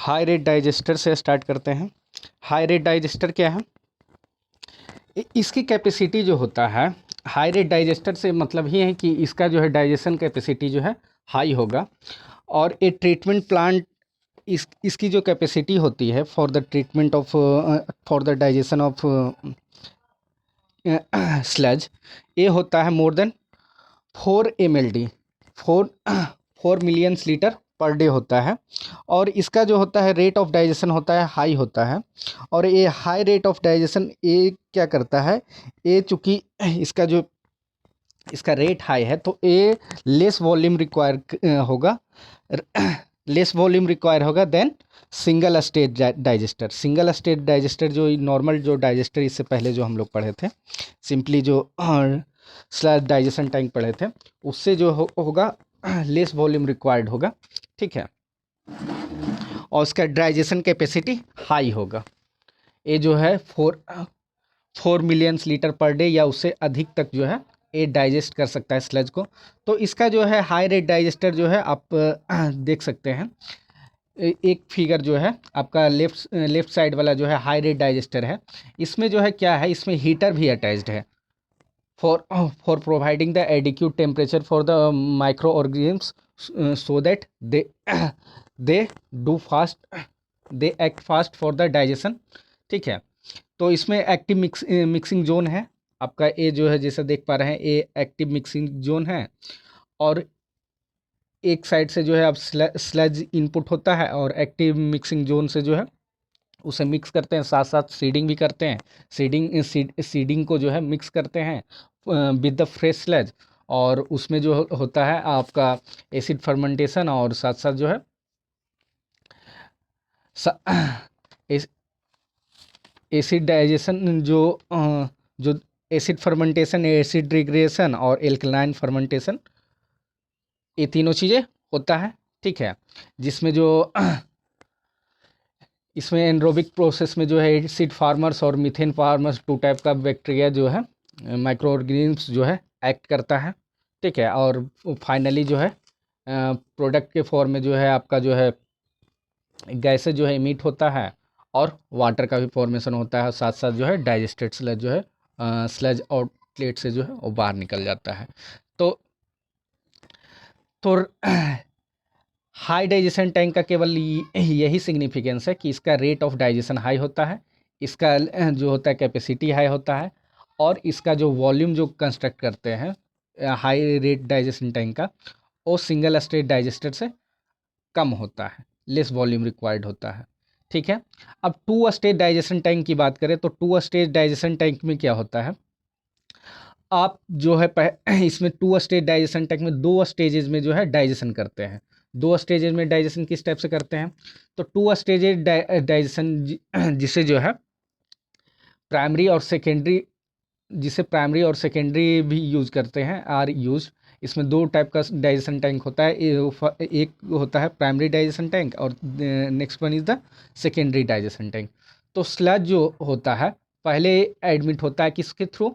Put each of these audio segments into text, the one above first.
High rate digester से start करते हैं। हाई रेट डाइजेस्टर क्या है? इसकी कैपेसिटी जो होता है, हाई रेट डाइजेस्टर से मतलब ही है कि इसका जो है डाइजेशन कैपेसिटी जो है हाई होगा। और ए ट्रीटमेंट प्लांट, इसकी जो कैपेसिटी होती है for the treatment of for the digestion of sludge, ये होता है more than 4 mld, 4 million litre per day होता है। और इसका जो होता है रेट ऑफ डाइजेशन होता है हाई होता है। और ये हाई रेट ऑफ डाइजेशन ये क्या करता है, ये चूँकि इसका रेट हाई है तो ये लेस वॉल्यूम रिक्वायर होगा, लेस वॉल्यूम रिक्वायर होगा then single stage digester. Single stage digester जो नॉर्मल जो डाइजेस्टर इससे पहले जो हम लोग पढ़े थे, सिंपली जो स्लैश डाइजेशन टैंक पढ़े थे, उससे जो होगा लेस वॉल्यूम रिक्वायर्ड होगा, ठीक है। और उसका डाइजेशन कैपेसिटी हाई होगा। ये जो है 4 मिलियन लीटर पर डे या उससे अधिक तक जो है ये डाइजेस्ट कर सकता है स्लज को। तो इसका जो है हाई रेट डाइजेस्टर जो है आप देख सकते हैं। एक फिगर जो है आपका लेफ्ट साइड वाला जो है हाई रेट डाइजेस्टर है। इसमें जो है क्या है, इसमें हीटर भी अटैच्ड है for providing the adequate temperature for the micro organisms so that they do fast they act fast for the digestion, ठीक है। तो इसमें एक्टिव मिक्सिंग जोन है आपका, ये जो है जैसा देख पा रहे हैं ये एक्टिव मिक्सिंग जोन है। और एक साइड से जो है अब स्लज इनपुट होता है और एक्टिव मिक्सिंग जोन से जो है उसे मिक्स करते हैं, साथ साथ सीडिंग भी करते हैं। सीडिंग को जो है मिक्स करते हैं विद द फ्रेश स्लज। और उसमें जो होता है आपका एसिड फर्मेंटेशन और साथ साथ जो है एसिड डाइजेशन जो एसिड फर्मेंटेशन, एसिड रिग्रेशन और एल्कलाइन फर्मेंटेशन, ये तीनों चीज़ें होता है, ठीक है। जिसमें जो इसमें एनरोबिक प्रोसेस में जो है एसिड फार्मर्स और मीथेन फार्मर्स, 2 टाइप का बैक्टीरिया जो है माइक्रो ऑर्गेनिम्स जो है एक्ट करता है, ठीक है। और फाइनली जो है प्रोडक्ट के फॉर्म में जो है आपका जो है गैसेज जो है इमिट होता है और वाटर का भी फॉर्मेशन होता है। साथ साथ जो है डाइजेस्टेड स्लज जो है स्लज आउटलेट से जो है वो बाहर निकल जाता है। तो तो हाई डाइजेशन टैंक का केवल यही सिग्निफिकेंस है कि इसका रेट ऑफ डाइजेशन हाई होता है, इसका जो होता है कैपेसिटी हाई होता है, और इसका जो वॉल्यूम जो कंस्ट्रक्ट करते हैं हाई रेट डाइजेशन टैंक का, वो सिंगल स्टेज डाइजेस्टर से कम होता है, लेस वॉल्यूम रिक्वायर्ड होता है, ठीक है। अब 2 स्टेज डाइजेशन टैंक की बात करें तो 2 स्टेज डाइजेशन टैंक में क्या होता है, आप जो है इसमें 2 स्टेज डाइजेशन टैंक में 2 स्टेजेस में जो है डाइजेशन करते हैं। 2 स्टेजेस में डाइजेशन किस टाइप से करते हैं, तो 2 स्टेजेस डाइजेशन जिसे जो है प्राइमरी और सेकेंडरी, जिसे प्राइमरी और सेकेंडरी भी यूज करते हैं, आर यूज। इसमें 2 टाइप का डाइजेशन टैंक होता है, एक होता है प्राइमरी डाइजेशन टैंक और next one is the secondary digestion tank. तो स्लज जो होता है पहले एडमिट होता है किसके थ्रू,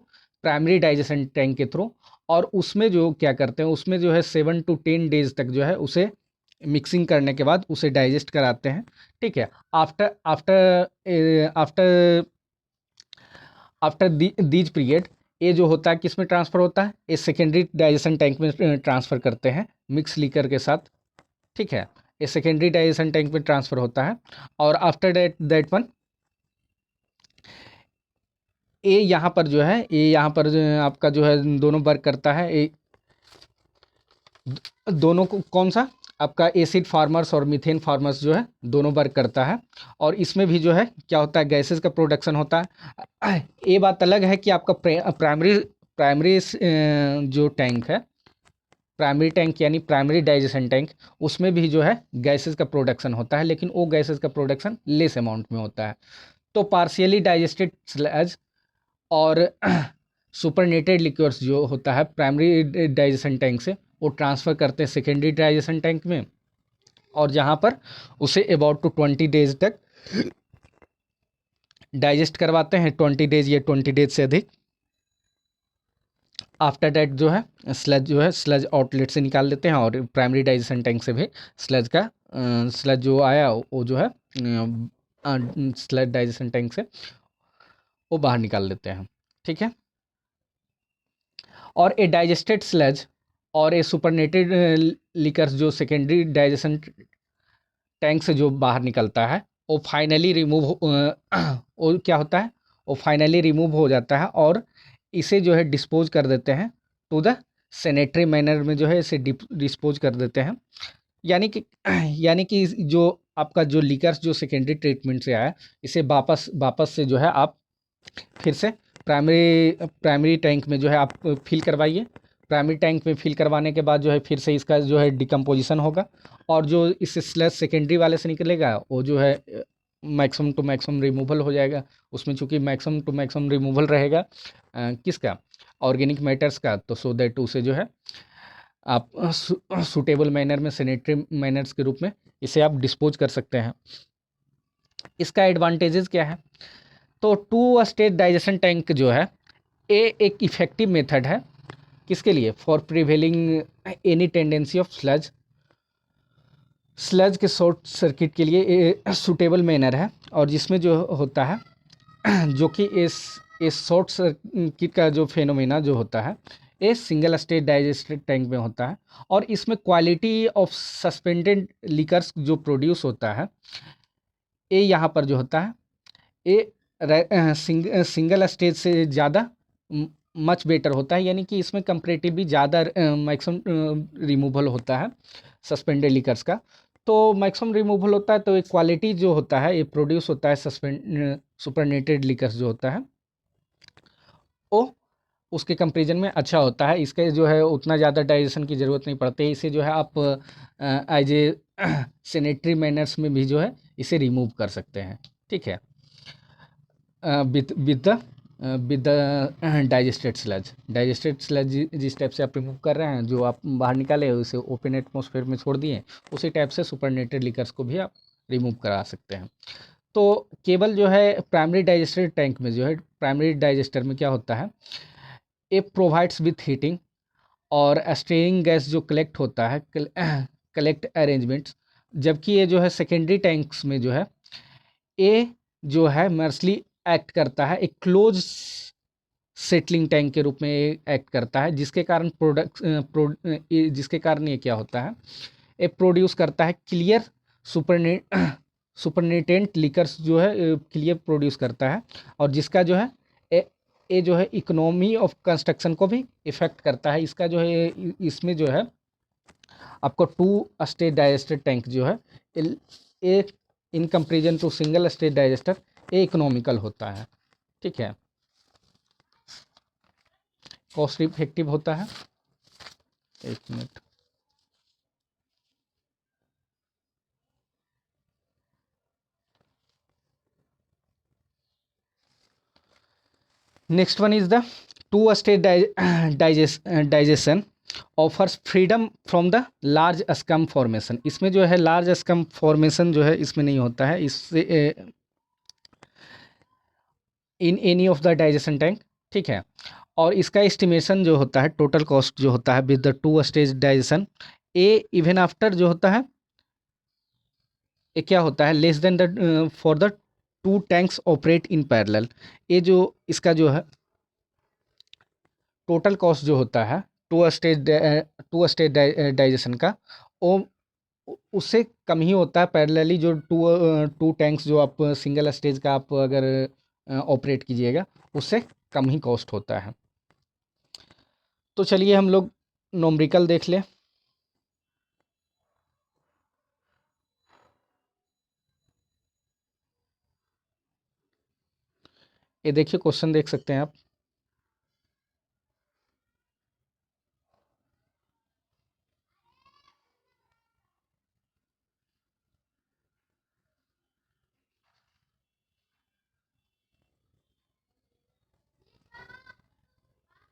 प्राइमरी डाइजेशन टैंक के थ्रू। और उसमें जो क्या करते हैं, उसमें जो है 7 to 10 डेज तक जो है उसे मिक्सिंग करने के बाद उसे डाइजेस्ट कराते हैं, ठीक है। After after after after these period ये जो होता है किस में ट्रांसफ़र होता है, ये सेकेंडरी डाइजेशन टैंक में ट्रांसफ़र करते हैं मिक्स लीकर के साथ, ठीक है। ये सेकेंडरी डाइजेशन टैंक में ट्रांसफ़र होता है। और आफ्टर दैट वन ये यहाँ पर जो है, ये यहाँ पर जो है आपका जो है दोनों वर्क करता है। ये दोनों को कौन सा, आपका एसिड फार्मर्स और मीथेन फार्मर्स जो है दोनों वर्क करता है। और इसमें भी जो है क्या होता है, गैसेस का प्रोडक्शन होता है। ये बात अलग है कि आपका प्राइमरी प्राइमरी जो टैंक है, प्राइमरी टैंक यानी प्राइमरी डाइजेशन टैंक, उसमें भी जो है गैसेस का प्रोडक्शन होता है, लेकिन वो गैसेस का प्रोडक्शन लेस अमाउंट में होता है। तो पार्शियली डाइजेस्टेड स्लज और सुपरनेटेड लिक्विड्स जो होता है प्राइमरी डाइजेशन टैंक से, वो ट्रांसफ़र करते हैं सेकेंडरी डाइजेशन टैंक में। और जहाँ पर उसे अबाउट टू 20 डेज तक डाइजेस्ट करवाते हैं, 20 डेज या 20 डेज से अधिक। आफ्टर दैट जो है स्लज आउटलेट से निकाल देते हैं और प्राइमरी डाइजेशन टैंक से भी स्लज जो आया वो जो है स्लज डाइजेशन टैंक से वो बाहर निकाल देते हैं। ठीक है। और ए डाइजेस्टेड स्लज और ए सुपरनेटेड लिकर जो सेकेंडरी डाइजेशन टैंक से जो बाहर निकलता है वो फाइनली रिमूव वो क्या होता है, वो फाइनली रिमूव हो जाता है और इसे जो है डिस्पोज कर देते हैं टू द सैनिटरी मैनर में, जो है इसे डिस्पोज कर देते हैं। यानी कि यानी कि जो आपका जो लीकर्स जो सेकेंडरी ट्रीटमेंट से आया, इसे वापस वापस से जो है आप फिर से प्राइमरी टैंक में जो है आप फिल करवाइए। प्राइमरी टैंक में फिल करवाने के बाद जो है फिर से इसका जो है डिकम्पोजिशन होगा और जो इस स्लज सेकेंडरी वाले से निकलेगा वो जो है मैक्सिमम टू मैक्सिमम रिमूवल हो जाएगा। उसमें चूंकि मैक्सिमम टू मैक्सिमम रिमूवल रहेगा किसका, ऑर्गेनिक मैटर्स का, तो सो दैट उसे जो है आप सूटेबल मैनर में सैनिटरी मैनर्स के रूप में इसे आप डिस्पोज कर सकते हैं। इसका एडवांटेजेस क्या है, तो टू स्टेज डाइजेशन टैंक जो है ये एक इफेक्टिव मेथड है किसके लिए, for prevailing any tendency of sludge के शॉर्ट सर्किट के लिए सूटेबल मैनर है। और जिसमें जो होता है जो कि इस शॉर्ट सर्किट का जो फेनोमेना जो होता है ये सिंगल स्टेज डाइजेस्टेड टैंक में होता है और इसमें क्वालिटी ऑफ सस्पेंडेड लिकर्स जो प्रोड्यूस होता है ये यहाँ पर जो होता है ये सिंगल स्टेज से ज़्यादा मच बेटर होता है। यानी कि इसमें कंपैरेटिवली ज़्यादा मैक्सिमम रिमूवल होता है सस्पेंडेड लिकर्स का। तो मैक्सिमम रिमूवल होता है तो ये क्वालिटी जो होता है ये प्रोड्यूस होता है सुपरनेटेड लिकर्स जो होता है वो उसके कंपेरिजन में अच्छा होता है। इसके जो है उतना ज़्यादा डाइजेशन की ज़रूरत नहीं पड़ती। इसे जो है आप एज ए सैनिटरी मैनर्स में भी जो है इसे रिमूव कर सकते हैं। ठीक है, विद द डाइजेस्टेड स्लज जिस टाइप से आप रिमूव कर रहे हैं, जो आप बाहर निकाले उसे ओपन एटमॉस्फेयर में छोड़ दिए, उसी टाइप से सुपरनेटेड लिकर्स को भी आप रिमूव करा सकते हैं। तो केवल जो है प्राइमरी डाइजेस्टर टैंक में जो है प्राइमरी डाइजेस्टर में क्या होता है, ये प्रोवाइड्स विथ हीटिंग और स्टेरिंग गैस जो कलेक्ट होता है कलेक्ट अरेंजमेंट्स, जबकि ये जो है सेकेंडरी टैंक्स में जो है ये जो है मर्सली एक्ट करता है एक क्लोज सेटलिंग टैंक के रूप में एक्ट करता है, जिसके कारण जिसके कारण ये क्या होता है, ये प्रोड्यूस करता है क्लियर सुपरनेटेंट लिकर्स जो है क्लियर प्रोड्यूस करता है और जिसका जो है ये जो है इकोनॉमी ऑफ कंस्ट्रक्शन को भी इफ़ेक्ट करता है। इसका जो है इसमें जो है आपको टू स्टेज डाइजेस्टर टैंक जो है ये in comparison to single stage digester ये इकोनॉमिकल होता है। ठीक है, कॉस्ट इफेक्टिव होता है। एक minute, next one is the two stage digestion offers freedom from the large scum formation. इसमें जो है लार्ज स्कम फॉर्मेशन जो है इसमें नहीं होता है इससे in any of the digestion tank. ठीक है, और इसका एस्टिमेशन जो होता है टोटल कॉस्ट जो होता है with the two stage digestion A even after जो होता है ये क्या होता है, less than the for the two tanks operate in parallel. ये जो इसका जो है टोटल कॉस्ट जो होता है टू स्टेज डाइजेशन का वो उससे कम ही होता है पैरेलली जो टू टैंक्स जो आप सिंगल स्टेज का आप अगर ऑपरेट कीजिएगा उससे कम ही कॉस्ट होता है। तो चलिए हम लोग नोमरिकल देख लें। ये देखिए क्वेश्चन देख सकते हैं आप,